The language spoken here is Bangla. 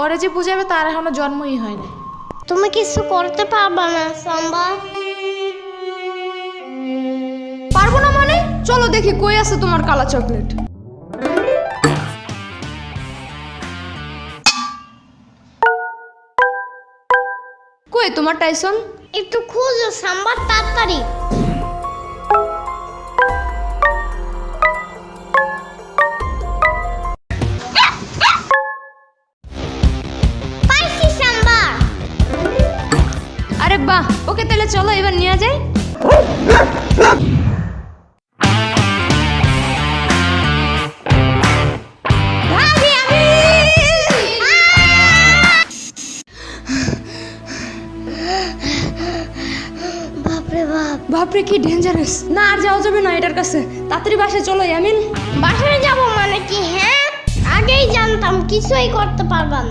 ওরে যে বুঝাবে তার এখনো জন্মই হয়নি। তুমি কিছু করতে পারবা না সাম্বা? পারবো না মানে? চলো দেখি কই আছে তোমার কালা চকলেট। কই তোমার টাইসন? একটু খুঁজো সাম্বা, তাড়াতাড়ি। পাইছি সাম্বা। আরে বাহ, ওকে তাহলে চলো এবার নিয়ে যাই। বাপরে বাপ, বাপরে কি ডেঞ্জারাস! না আর যাওয়া যাবে না এটার কাছে, তাড়াতাড়ি বাসায় চলো ইয়ামিন। বাসায় যাবো মানে কি? হ্যাঁ, আগেই জানতাম কিছুই করতে পারবা না।